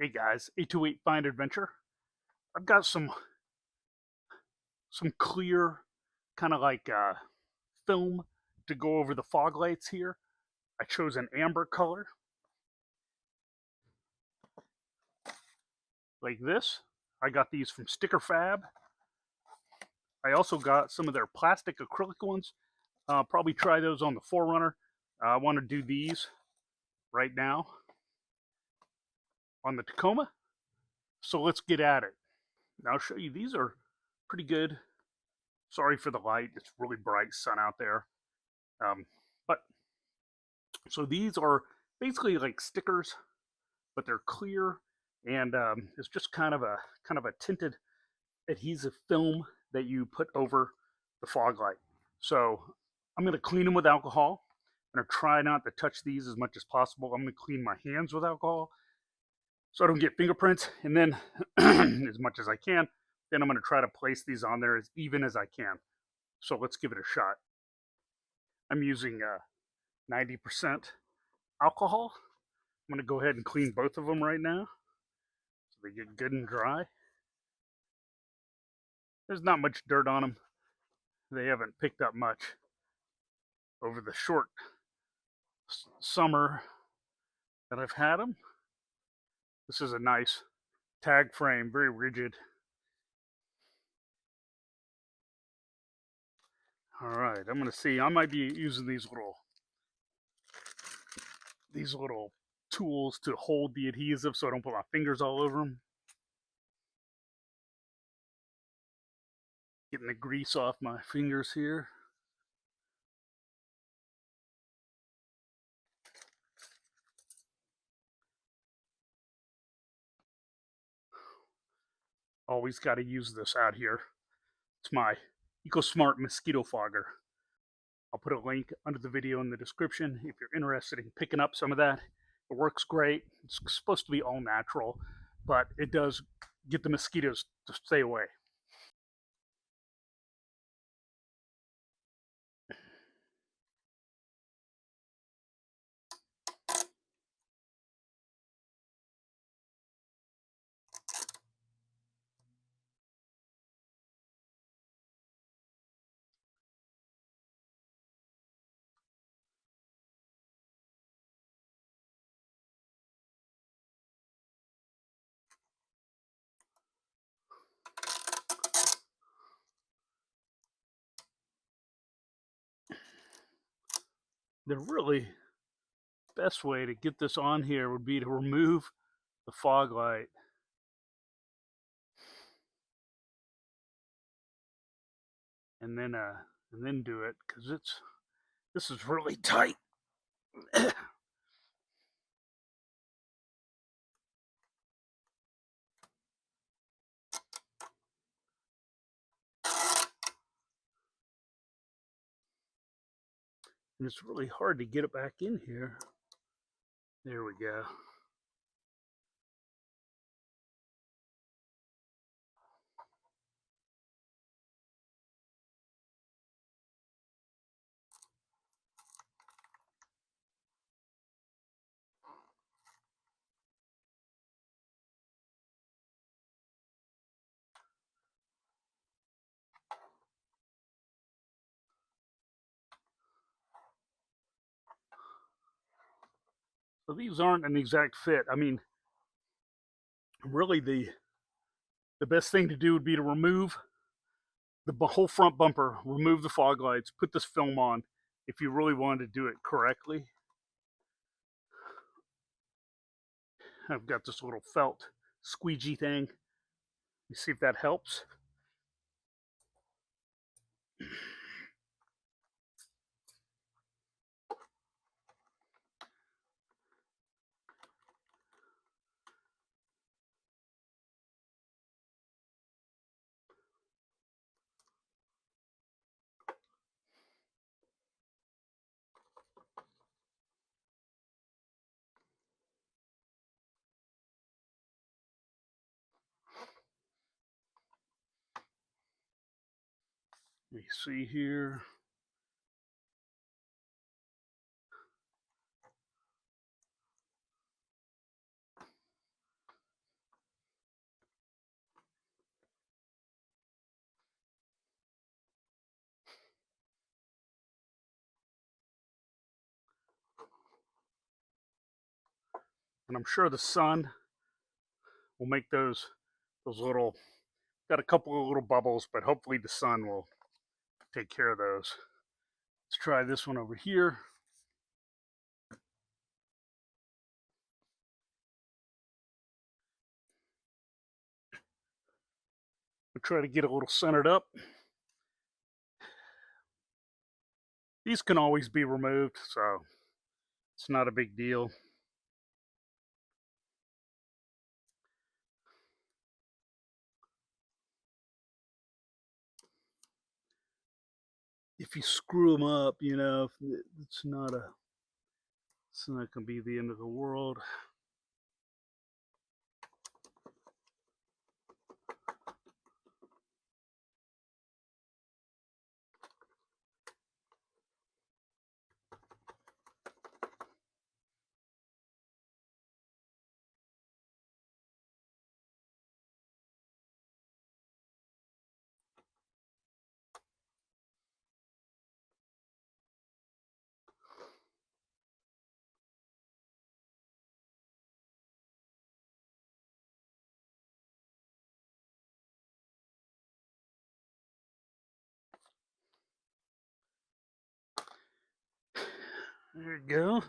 Hey guys, 828 Find Adventure. I've got some clear kind of like film to go over the fog lights here. I chose an amber color like this. I got these from Sticker Fab. I also got some of their plastic acrylic ones. Probably try those on the Forerunner. I want to do these right now on the Tacoma. So let's get at it. Now I'll show you, these are pretty good. Sorry for the light, it's really bright sun out there. But so these are basically like stickers, but they're clear, and it's just kind of a tinted adhesive film that you put over the fog light. So I'm going to clean them with alcohol. I'm going to try not to touch these as much as possible. I'm going to clean my hands with alcohol so I don't get fingerprints, and then as much as I can, then I'm going to try to place these on there as even as I can. So let's give it a shot. I'm using 90% alcohol. I'm going to go ahead and clean both of them right now so they get good and dry. There's not much dirt on them. They haven't picked up much over the short summer that I've had them. This is a nice tag frame, very rigid. All right, I'm going to see. I might be using these little tools to hold the adhesive so I don't put my fingers all over them. Getting the grease off my fingers here. Always got to use this out here. It's my EcoSmart mosquito fogger. I'll put a link under the video in the description if you're interested in picking up some of that. It works great. It's supposed to be all natural, but it does get the mosquitoes to stay away. The really best way to get this on here would be to remove the fog light. And then do it, because this is really tight. And it's really hard to get it back in here. There we go. So these aren't an exact fit. I mean, really the best thing to do would be to remove the whole front bumper, remove the fog lights, put this film on if you really wanted to do it correctly. I've got this little felt squeegee thing. You see if that helps. You see here. And I'm sure the sun will make those little, got a couple of little bubbles, but hopefully the sun will take care of those. Let's try this one over here. We'll try to get a little centered up. These can always be removed, so it's not a big deal. If you screw them up, you know, it's not going to be the end of the world. There you go.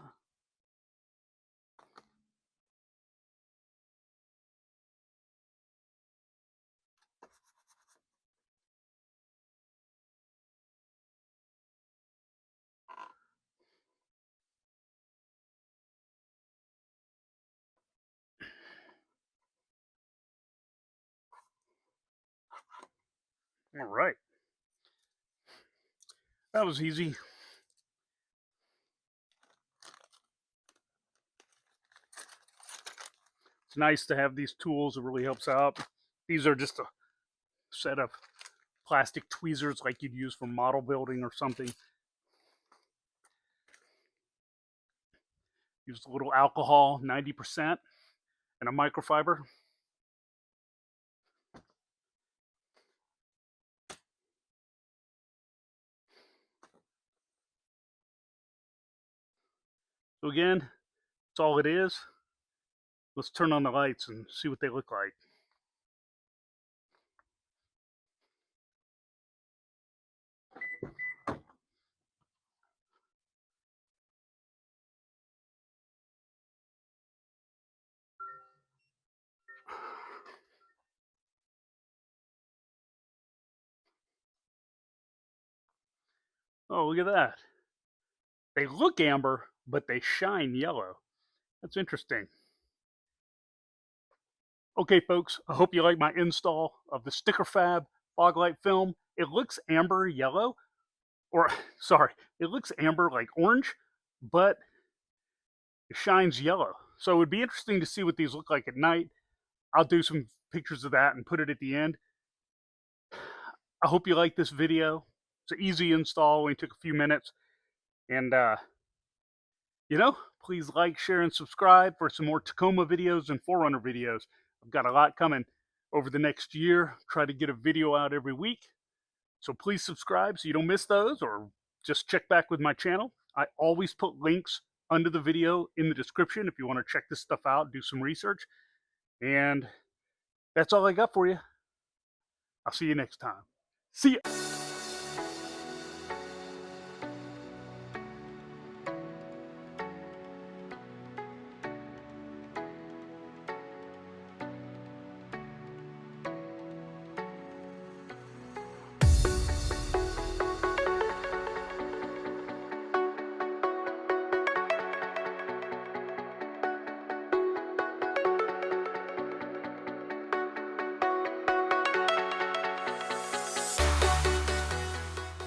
All right. That was easy. It's nice to have these tools. It really helps out. These are just a set of plastic tweezers like you'd use for model building or something. Use a little alcohol, 90%, and a microfiber. So again, that's all it is. Let's turn on the lights and see what they look like. Oh, look at that. They look amber, but they shine yellow. That's interesting. Okay, folks, I hope you like my install of the Sticker Fab fog light film. It looks amber yellow, or sorry, it looks amber like orange, but it shines yellow. So it would be interesting to see what these look like at night. I'll do some pictures of that and put it at the end. I hope you like this video. It's an easy install, only took a few minutes. And, please like, share, and subscribe for some more Tacoma videos and 4Runner videos. I've got a lot coming over the next year. Try to get a video out every week. So please subscribe so you don't miss those, or just check back with my channel. I always put links under the video in the description if you want to check this stuff out, do some research. And that's all I got for you. I'll see you next time. See ya.